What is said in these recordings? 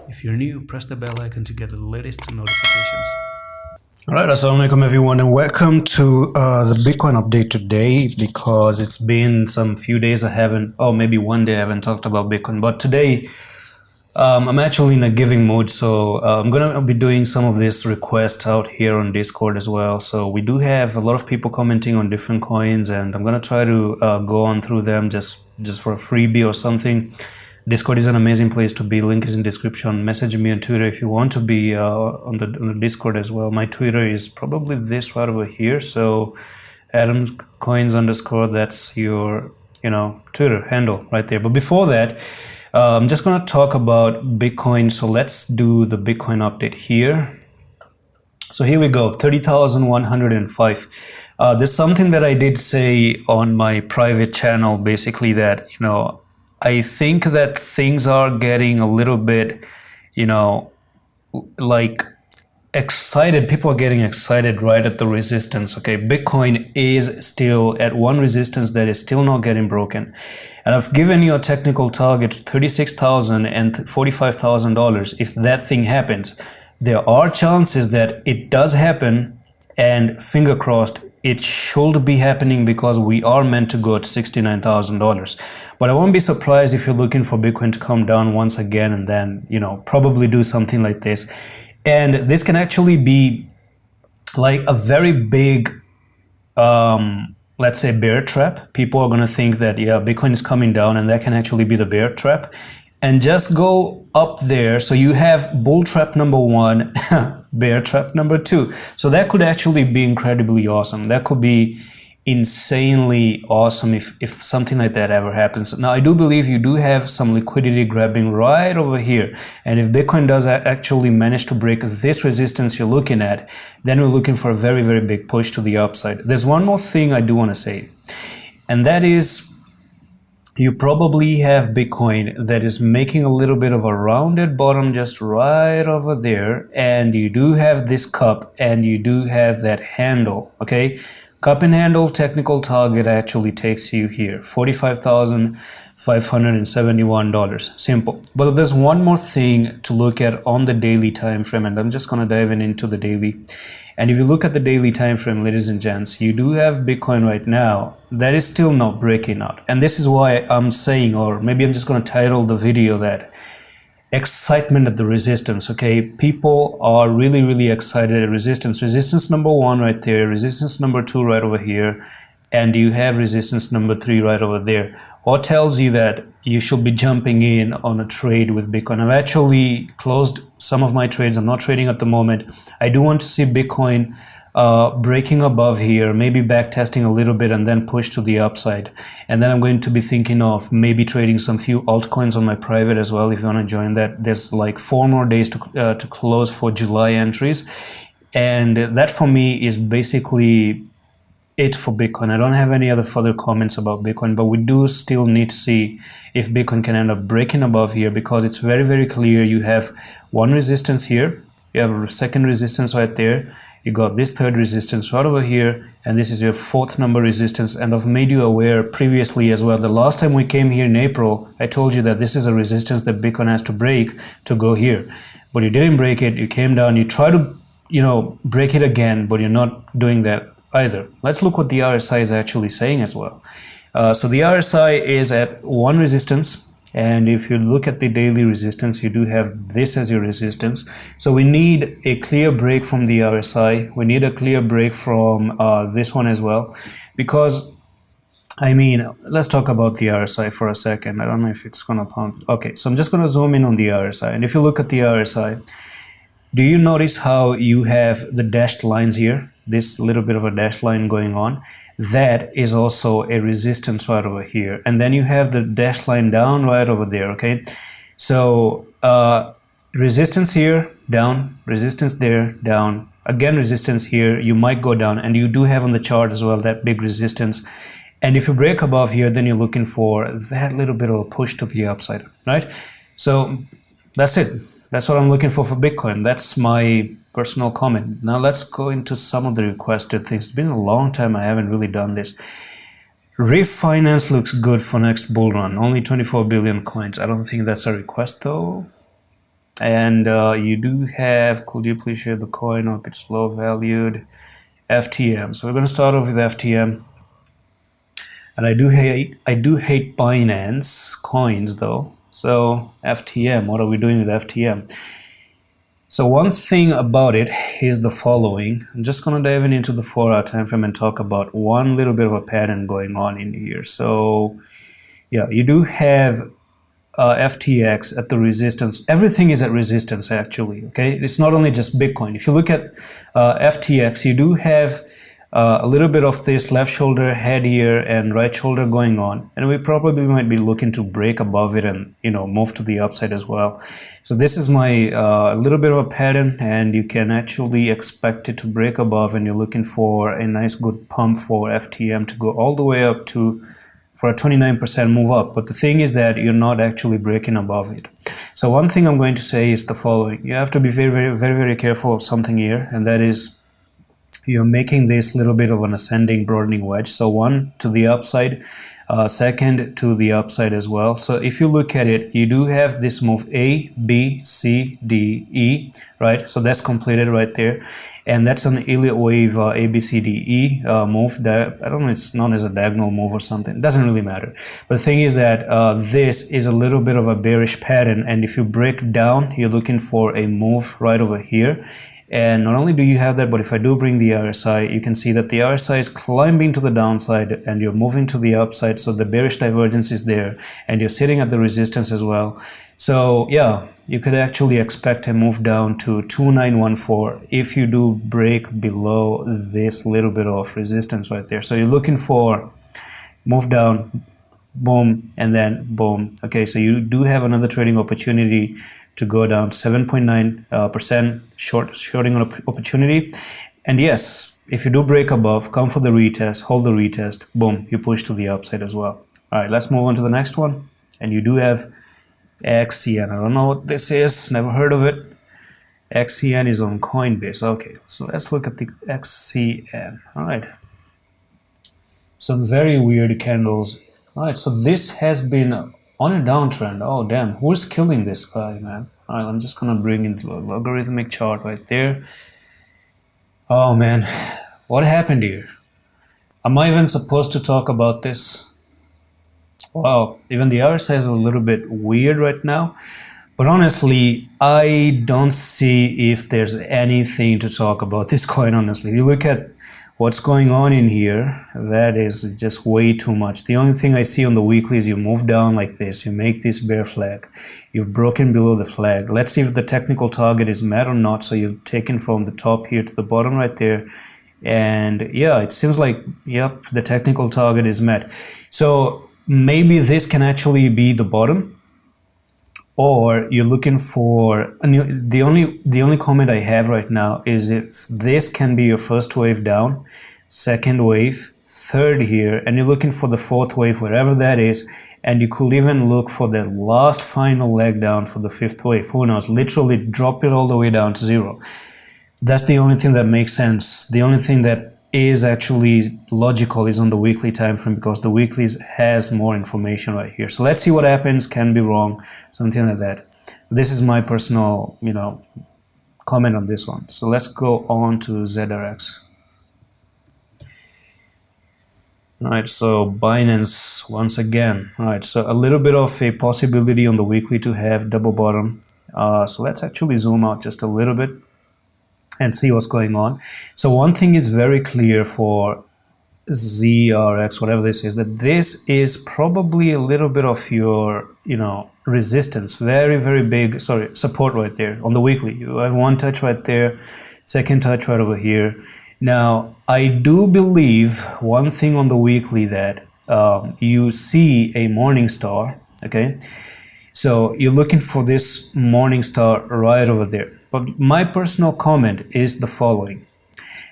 If you're new, press the bell icon to get the latest notifications. All right, assalamu alaikum everyone, and welcome to the Bitcoin update today. Because it's been some few days I haven't, or maybe one day I haven't talked about Bitcoin, but today I'm actually in a giving mood, so I'm gonna be doing some of this request out here on Discord as well. So we do have a lot of people commenting on different coins, and I'm gonna try to go on through them just for a freebie or something. Discord is an amazing place to be. Link is in description. Message me on Twitter if you want to be on the Discord as well. My Twitter is probably this right over here. So AdamsCoins_, that's your Twitter handle right there. But before that, I'm just gonna talk about Bitcoin. So let's do the Bitcoin update here. So here we go, 30,105. There's something that I did say on my private channel, basically that I think that things are getting a little bit, like excited. People are getting excited right at the resistance. Okay, Bitcoin is still at one resistance that is still not getting broken. And I've given you a technical target, $36,000 and $45,000. If that thing happens, there are chances that it does happen, and finger crossed, it should be happening because we are meant to go at $69,000. But I won't be surprised if you're looking for Bitcoin to come down once again and then, probably do something like this. And this can actually be like a very big, let's say, bear trap. People are going to think that, yeah, Bitcoin is coming down, and that can actually be the bear trap. And just go up there. So you have bull trap number one, bear trap number two. So that could actually be incredibly awesome. That could be insanely awesome if something like that ever happens. Now, I do believe you do have some liquidity grabbing right over here. And if Bitcoin does actually manage to break this resistance you're looking at, then we're looking for a very, very big push to the upside. There's one more thing I do want to say, and that is, you probably have Bitcoin that is making a little bit of a rounded bottom just right over there, and you do have this cup and you do have that handle. Okay, cup and handle technical target actually takes you here, $45,571. Simple. But there's one more thing to look at on the daily time frame, and I'm just going to dive into the daily. And if you look at the daily time frame, ladies and gents, you do have Bitcoin right now that is still not breaking out. And this is why I'm saying, or maybe I'm just going to title the video that excitement at the resistance. Okay, people are really, really excited at resistance. Resistance number one right there, resistance number two right over here, and you have resistance number three right over there. What tells you that you should be jumping in on a trade with Bitcoin? I've actually closed some of my trades. I'm not trading at the moment. I do want to see Bitcoin breaking above here, maybe back testing a little bit and then push to the upside. And then I'm going to be thinking of maybe trading some few altcoins on my private as well. If you want to join that, there's like 4 more days to close for July entries. And that for me is basically it for Bitcoin. I don't have any other further comments about Bitcoin, but we do still need to see if Bitcoin can end up breaking above here, because it's very, very clear. You have one resistance here, you have a second resistance right there, you got this third resistance right over here, and this is your fourth number resistance. And I've made you aware previously as well, the last time we came here in April, I told you that this is a resistance that Bitcoin has to break to go here, but you didn't break it. You came down, you try to break it again, but you're not doing that either. Let's look what the RSI is actually saying as well. So the RSI is at one resistance, and if you look at the daily resistance, you do have this as your resistance. So we need a clear break from the RSI. We need a clear break from this one as well, because let's talk about the RSI for a second. I don't know if it's gonna pump. Okay, so I'm just gonna zoom in on the RSI, and if you look at the RSI, do you notice how you have the dashed lines here? This little bit of a dashed line going on, that is also a resistance right over here. And then you have the dashed line down right over there. Okay, so resistance here, down, resistance there, down, again resistance here, you might go down, and you do have on the chart as well that big resistance. And if you break above here, then you're looking for that little bit of a push to the upside, right? So that's it. That's what I'm looking for Bitcoin. That's my personal comment. Now let's go into some of the requested things. It's been a long time I haven't really done this. Refinance looks good for next bull run. Only 24 billion coins. I don't think that's a request though. And you do have, could you please share the coin up? It's low valued FTM. So we're going to start off with FTM. And I do hate Binance coins though. So FTM, what are we doing with FTM? So one thing about it is the following. I'm just going to dive into the 4-hour time frame and talk about one little bit of a pattern going on in here. So yeah, you do have FTX at the resistance. Everything is at resistance actually. Okay, it's not only just Bitcoin. If you look at FTX, you do have a little bit of this left shoulder head here and right shoulder going on, and we probably might be looking to break above it and move to the upside as well. So this is my little bit of a pattern, and you can actually expect it to break above, and you're looking for a nice good pump for FTM to go all the way up to for a 29% move up. But the thing is that you're not actually breaking above it. So one thing I'm going to say is the following. You have to be very careful of something here, and that is you're making this little bit of an ascending broadening wedge. So one to the upside, second to the upside as well. So if you look at it, you do have this move A, B, C, D, E, right? So that's completed right there. And that's an Elliott wave A, B, C, D, E move. That I don't know, it's known as a diagonal move or something. It doesn't really matter. But the thing is that this is a little bit of a bearish pattern. And if you break down, you're looking for a move right over here. And not only do you have that, but if I do bring the RSI, you can see that the RSI is climbing to the downside and you're moving to the upside. So the bearish divergence is there and you're sitting at the resistance as well. So yeah, you could actually expect a move down to 2914 if you do break below this little bit of resistance right there. So you're looking for move down, boom, and then boom. Okay, so you do have another trading opportunity to go down 7.9% shorting opportunity. And yes, if you do break above, come for the retest, hold the retest, boom, you push to the upside as well. All right, let's move on to the next one. And you do have XCN. I don't know what this is, never heard of it. XCN is on Coinbase. Okay, so let's look at the XCN. All right, some very weird candles. All right, so this has been on a downtrend. Oh damn, who's killing this guy, man? All right, I'm just gonna bring in the logarithmic chart right there. Oh man, what happened here? Am I even supposed to talk about this? Wow, even the RSI is a little bit weird right now. But honestly, I don't see if there's anything to talk about this coin, honestly. If you look at what's going on in here, that is just way too much. The only thing I see on the weekly is you move down like this, you make this bear flag, you've broken below the flag. Let's see if the technical target is met or not. So you're taken from the top here to the bottom right there. And yeah, it seems like, yep, the technical target is met. So maybe this can actually be the bottom. Or you're looking for, and the only comment I have right now is if this can be your first wave down, second wave, third here, and you're looking for the fourth wave, wherever that is, and you could even look for the last final leg down for the fifth wave. Who knows? Literally drop it all the way down to zero. That's the only thing that makes sense. The only thing that is actually logical is on the weekly time frame, because the weeklies has more information right here. So let's see what happens. Can be wrong, something like that. This is my personal comment on this one. So let's go on to ZRX. All right, so Binance once again. All right, so a little bit of a possibility on the weekly to have double bottom. So let's actually zoom out just a little bit and see what's going on. So one thing is very clear for ZRX, whatever this is, that this is probably a little bit of your, resistance. Very big, support right there on the weekly. You have one touch right there, second touch right over here. Now, I do believe one thing on the weekly that you see a morning star, okay? So you're looking for this morning star right over there. But my personal comment is the following.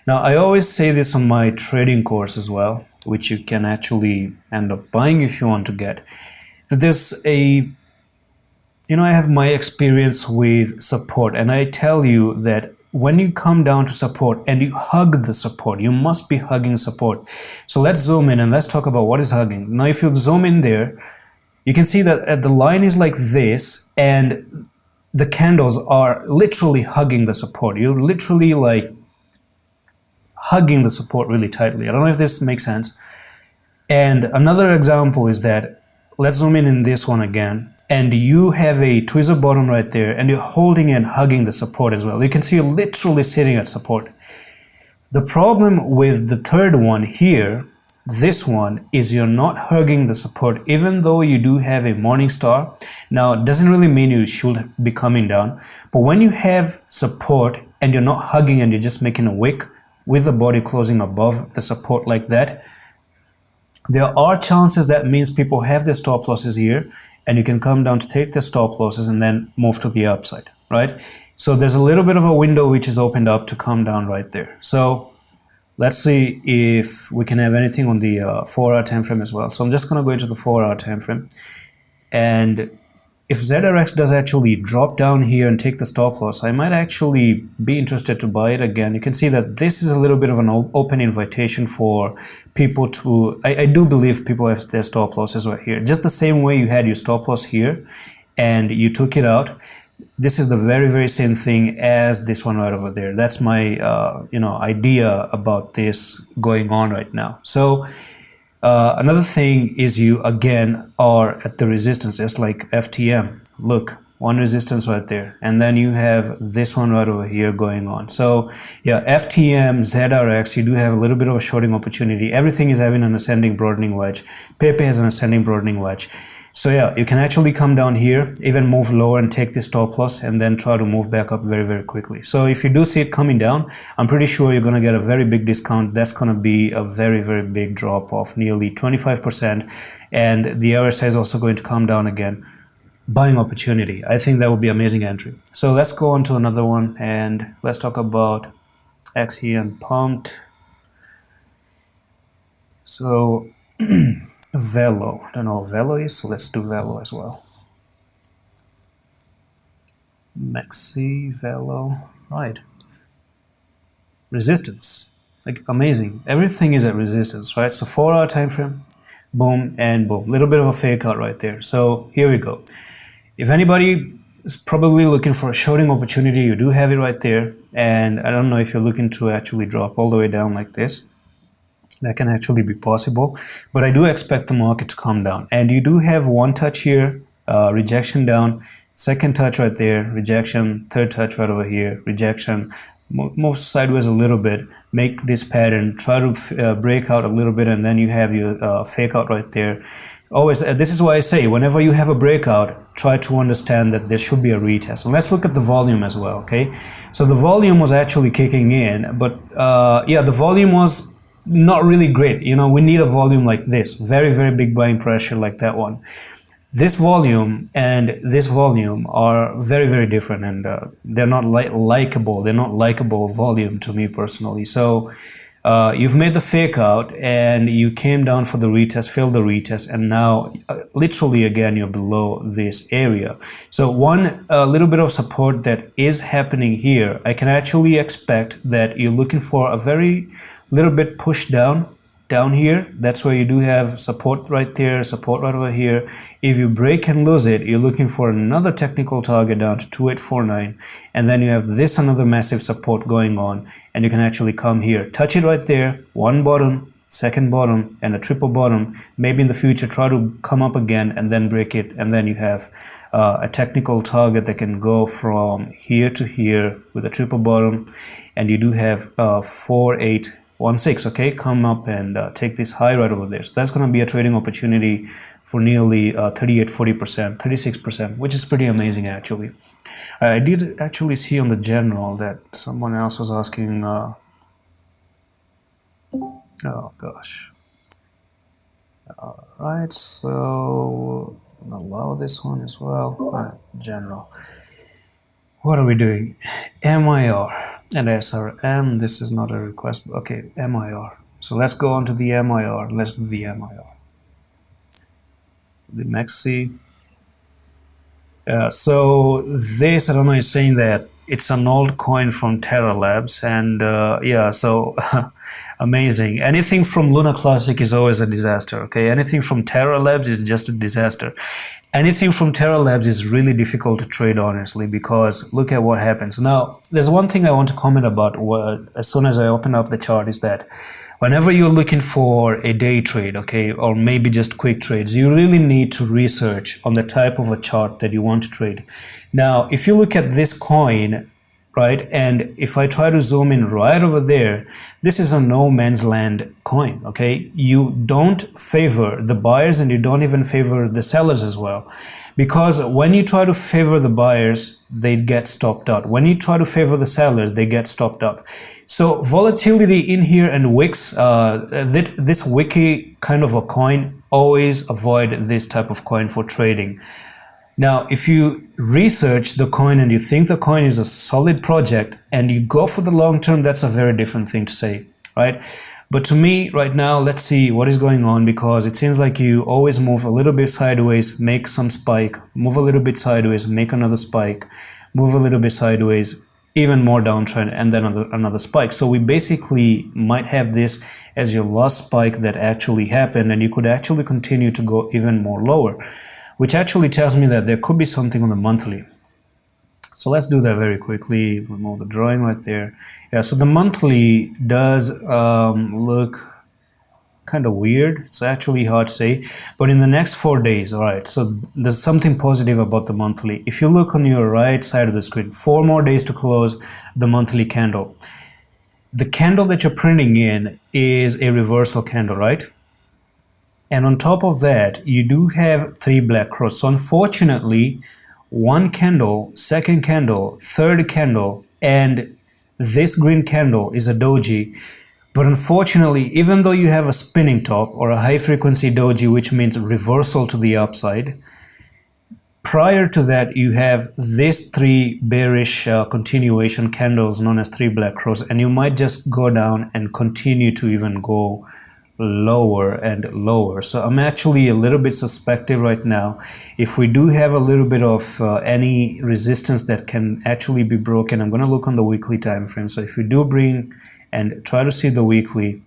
Now, I always say this on my trading course as well, which you can actually end up buying if you want to get. That there's a, I have my experience with support, and I tell you that when you come down to support and you hug the support, you must be hugging support. So let's zoom in and let's talk about what is hugging. Now, if you zoom in there, you can see that the line is like this, and the candles are literally hugging the support. You're literally like hugging the support really tightly. I don't know if this makes sense. And another example is that, let's zoom in this one again, and you have a tweezer bottom right there, and you're holding and hugging the support as well. You can see you're literally sitting at support. The problem with the third one here, this one, is you're not hugging the support, even though you do have a morning star. Now, it doesn't really mean you should be coming down, but when you have support and you're not hugging and you're just making a wick with the body closing above the support like that, there are chances that means people have their stop losses here, and you can come down to take the stop losses and then move to the upside, right? So there's a little bit of a window which is opened up to come down right there. So let's see if we can have anything on the 4-hour time frame as well. So I'm just going to go into the 4-hour time frame, and if ZRX does actually drop down here and take the stop loss, I might actually be interested to buy it again. You can see that this is a little bit of an open invitation for people to, I do believe people have their stop losses right here. Just the same way you had your stop loss here and you took it out, this is the very same thing as this one right over there. That's my idea about this going on right now. So another thing is you again are at the resistance, just like FTM. Look, one resistance right there, and then you have this one right over here going on. So yeah, FTM, ZRX, you do have a little bit of a shorting opportunity. Everything is having an ascending broadening wedge. Pepe has an ascending broadening wedge. So yeah, you can actually come down here, even move lower and take this stop loss, and then try to move back up very quickly. So if you do see it coming down, I'm pretty sure you're going to get a very big discount. That's going to be a very big drop of nearly 25%, and the RSI is also going to come down again. Buying opportunity. I think that would be amazing entry. So let's go on to another one, and let's talk about XE and pumped. So Velo. I don't know what Velo is, so let's do Velo as well. MACD, Velo, right. Resistance, like amazing. Everything is at resistance, right? So 4-hour time frame, boom and boom. Little bit of a fake out right there. So here we go. If anybody is probably looking for a shorting opportunity, you do have it right there. And I don't know if you're looking to actually drop all the way down like this. That can actually be possible, but I do expect the market to come down. And you do have one touch here, rejection down, second touch right there, rejection, third touch right over here, rejection, move sideways a little bit, make this pattern, try to break out a little bit, and then you have your fake out right there. Always, this is why I say, whenever you have a breakout, try to understand that there should be a retest. And let's look at the volume as well, okay? So the volume was actually kicking in, but yeah, the volume was not really great. You know, we need a volume like this, very big buying pressure like that one. This volume and this volume are very different, and they're not likable. They're not likable volume to me personally. So you've made the fake out and you came down for the retest, failed the retest, and now literally again you're below this area. So one little bit of support that is happening here, I can actually expect that you're looking for a very little bit push down here. That's where you do have support right there, support right over here. If you break and lose it, you're looking for another technical target down to 2849, and then you have this another massive support going on, and you can actually come here, touch it right there, one bottom, second bottom, and a triple bottom. Maybe in the future try to come up again and then break it, and then you have a technical target that can go from here to here with a triple bottom, and you do have 4816, okay, come up and take this high right over there. So that's going to be a trading opportunity for nearly 38-40%, 36%, which is pretty amazing actually. I did actually see on the general that someone else was asking, oh gosh. Alright, so I'll allow this one as well. Alright, general. What are we doing? MIR and SRM. This is not a request. Okay, MIR. So let's go on to the MIR. Let's do the MIR. The MACD. So this, I don't know, is saying that it's an old coin from Terra Labs, and yeah, so amazing. Anything from Luna Classic is always a disaster, okay? Anything from Terra Labs is just a disaster. anything from Terra Labs is really difficult to trade, honestly, because look at what happens. Now, there's one thing I want to comment about as soon as I open up the chart is that whenever you're looking for a day trade, okay, or maybe just quick trades, you really need to research on the type of a chart that you want to trade. Now, if you look at this coin, right, and if I try to zoom in right over there, this is a no man's land coin, okay? You don't favor the buyers and you don't even favor the sellers as well, because when you try to favor the buyers, they get stopped out. When you try to favor the sellers, they get stopped out. So volatility in here and wicks, this wicky kind of a coin, always avoid this type of coin for trading. Now, if you research the coin and you think the coin is a solid project and you go for the long term, that's a very different thing to say, right? But to me right now, let's see what is going on, because it seems like you always move a little bit sideways, make some spike, move a little bit sideways, make another spike, move a little bit sideways, even more downtrend, and then another spike. So we basically might have this as your last spike that actually happened, and you could actually continue to go even more lower, which actually tells me that there could be something on the monthly. So let's do that very quickly. Remove the drawing right there. Yeah, so the monthly does look kind of weird. It's actually hard to say, but in the next 4 days, all right, so there's something positive about the monthly. If you look on your right side of the screen, 4 more days to close the monthly candle. The candle that you're printing in is a reversal candle, right? And on top of that, you do have 3 black crows. So unfortunately, 1 candle, 2nd candle, 3rd candle, and this green candle is a doji. But unfortunately, even though you have a spinning top or a high frequency doji, which means reversal to the upside, prior to that, you have these 3 bearish continuation candles known as 3 black crows, and you might just go down and continue to even go lower and lower. So I'm actually a little bit suspected right now. If we do have a little bit of any resistance that can actually be broken, I'm going to look on the weekly time frame. So if we do bring and try to see the weekly,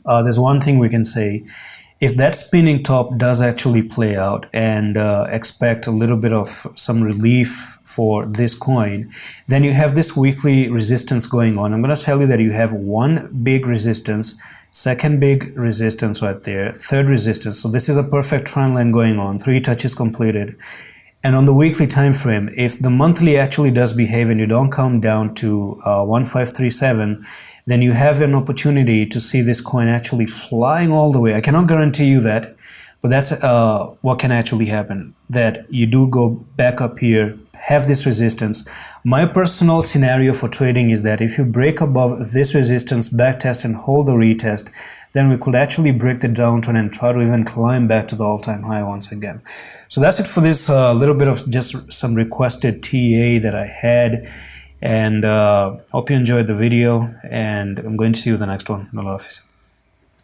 there's one thing we can say. If that spinning top does actually play out and expect a little bit of some relief for this coin, then you have this weekly resistance going on. I'm going to tell you that you have 1 big resistance, 2nd big resistance right there, 3rd resistance. So this is a perfect trend line going on, 3 touches completed. And on the weekly time frame, if the monthly actually does behave and you don't come down to 1537, then you have an opportunity to see this coin actually flying all the way. I cannot guarantee you that, but that's what can actually happen, that you do go back up here, have this resistance. My personal scenario for trading is that if you break above this resistance, backtest and hold the retest, then we could actually break the downtrend and try to even climb back to the all-time high once again. So that's it for this little bit of just some requested TA that I had, and hope you enjoyed the video, and I'm going to see you in the next one. Allah Hafiz.